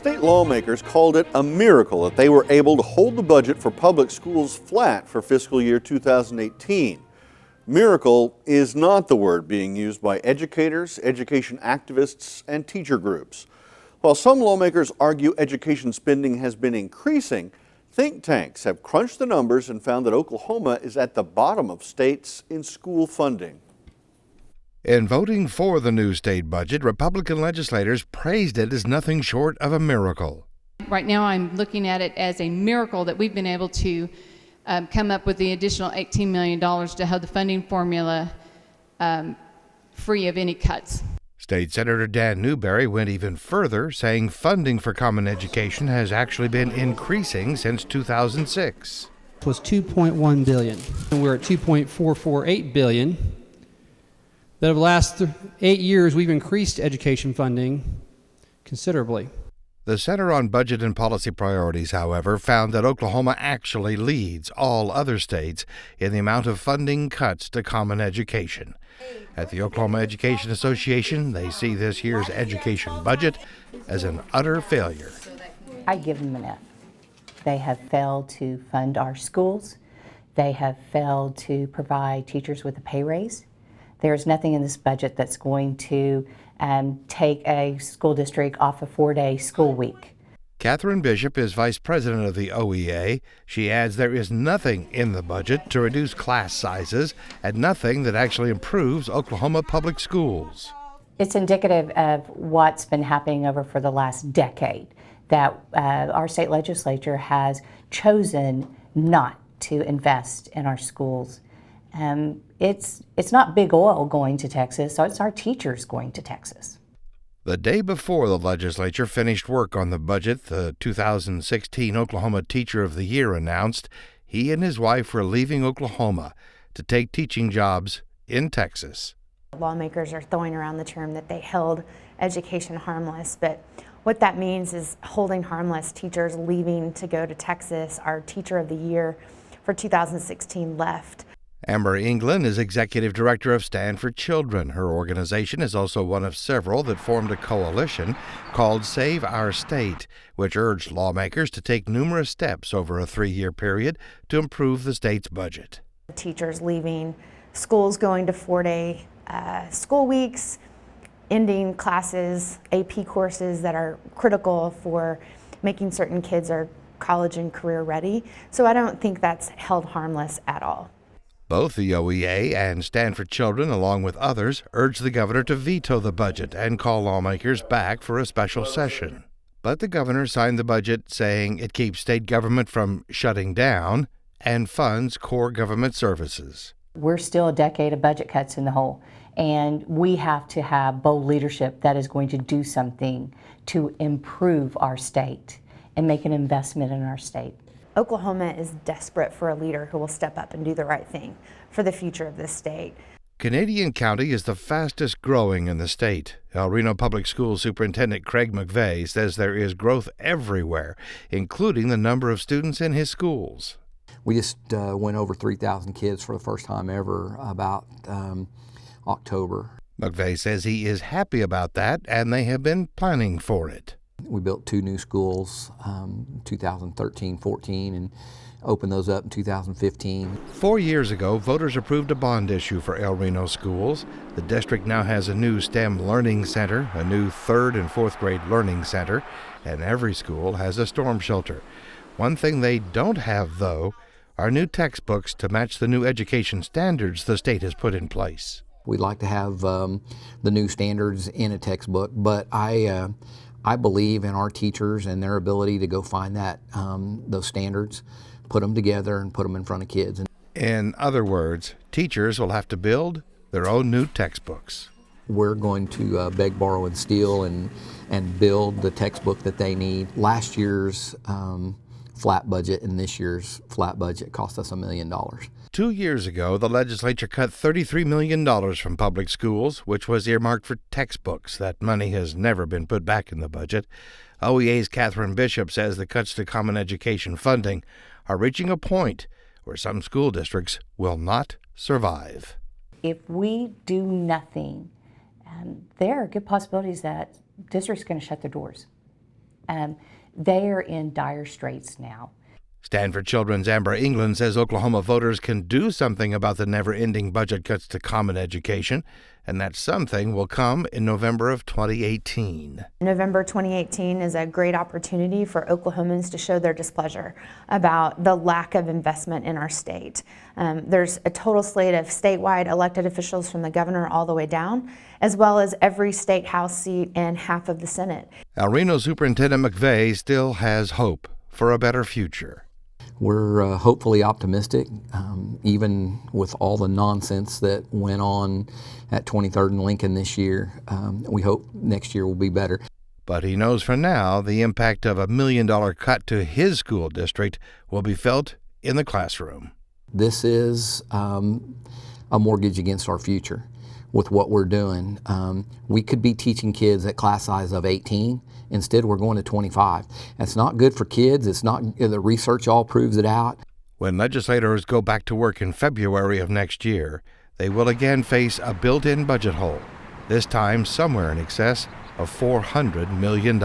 State lawmakers called it a miracle that they were able to hold the budget for public schools flat for fiscal year 2018. Miracle is not the word being used by educators, education activists, and teacher groups. While some lawmakers argue education spending has been increasing, think tanks have crunched the numbers and found that Oklahoma is at the bottom of states in school funding. In voting for the new state budget, Republican legislators praised it as nothing short of a miracle. Right now I'm looking at it as a miracle that we've been able to come up with the additional $18 million to have the funding formula free of any cuts. State Senator Dan Newberry went even further, saying funding for common education has actually been increasing since 2006. It was $2.1 billion, and we're at $2.448 billion. That over the last 8 years, we've increased education funding considerably. The Center on Budget and Policy Priorities, however, found that Oklahoma actually leads all other states in the amount of funding cuts to common education. At the Oklahoma Education Association, they see this year's education budget as an utter failure. I give them an F. They have failed to fund our schools. They have failed to provide teachers with a pay raise. There's nothing in this budget that's going to take a school district off a 4-day school week. Catherine Bishop is vice president of the OEA. She adds there is nothing in the budget to reduce class sizes and nothing that actually improves Oklahoma public schools. It's indicative of what's been happening over for the last decade, that our state legislature has chosen not to invest in our schools. It's not big oil going to Texas, so it's our teachers going to Texas. The day before the legislature finished work on the budget, the 2016 Oklahoma Teacher of the Year announced he and his wife were leaving Oklahoma to take teaching jobs in Texas. Lawmakers are throwing around the term that they held education harmless, but what that means is holding harmless teachers leaving to go to Texas. Our Teacher of the Year for 2016 left. Amber England is executive director of Stand for Children. Her organization is also one of several that formed a coalition called Save Our State, which urged lawmakers to take numerous steps over a 3-year period to improve the state's budget. Teachers leaving, schools going to 4-day school weeks, ending classes, AP courses that are critical for making certain kids are college and career ready. So I don't think that's held harmless at all. Both the OEA and Stand for Children, along with others, urged the governor to veto the budget and call lawmakers back for a special session. But the governor signed the budget saying it keeps state government from shutting down and funds core government services. We're still a decade of budget cuts in the hole, and we have to have bold leadership that is going to do something to improve our state and make an investment in our state. Oklahoma is desperate for a leader who will step up and do the right thing for the future of this state. Canadian County is the fastest growing in the state. El Reno Public Schools Superintendent Craig McVeigh says there is growth everywhere, including the number of students in his schools. We just went over 3,000 kids for the first time ever about October. McVeigh says he is happy about that, and they have been planning for it. We built 2 new schools, 2013-14, and opened those up in 2015. 4 years ago, voters approved a bond issue for El Reno schools. The district now has a new STEM learning center, a new 3rd and 4th grade learning center, and every school has a storm shelter. One thing they don't have, though, are new textbooks to match the new education standards the state has put in place. We'd like to have the new standards in a textbook, but I believe in our teachers and their ability to go find that those standards, put them together, and put them in front of kids. In other words, teachers will have to build their own new textbooks. We're going to beg, borrow, and steal and build the textbook that they need. Last year's flat budget and this year's flat budget cost us $1 million. 2 years ago, the legislature cut $33 million from public schools, which was earmarked for textbooks. That money has never been put back in the budget. OEA's Catherine Bishop says the cuts to common education funding are reaching a point where some school districts will not survive. If we do nothing, there are good possibilities that districts are going to shut their doors. They are in dire straits now. Stanford Children's Amber England says Oklahoma voters can do something about the never-ending budget cuts to common education, and that something will come in November of 2018. November 2018 is a great opportunity for Oklahomans to show their displeasure about the lack of investment in our state. There's a total slate of statewide elected officials from the governor all the way down, as well as every state house seat and half of the Senate. El Reno Superintendent McVeigh still has hope for a better future. We're hopefully optimistic, even with all the nonsense that went on at 23rd and Lincoln this year. We hope next year will be better. But he knows for now the impact of $1 million cut to his school district will be felt in the classroom. This is a mortgage against our future with what we're doing. We could be teaching kids at class size of 18. Instead, we're going to 25. That's not good for kids. It's not, the research all proves it out. When legislators go back to work in February of next year, they will again face a built-in budget hole, this time somewhere in excess of $400 million.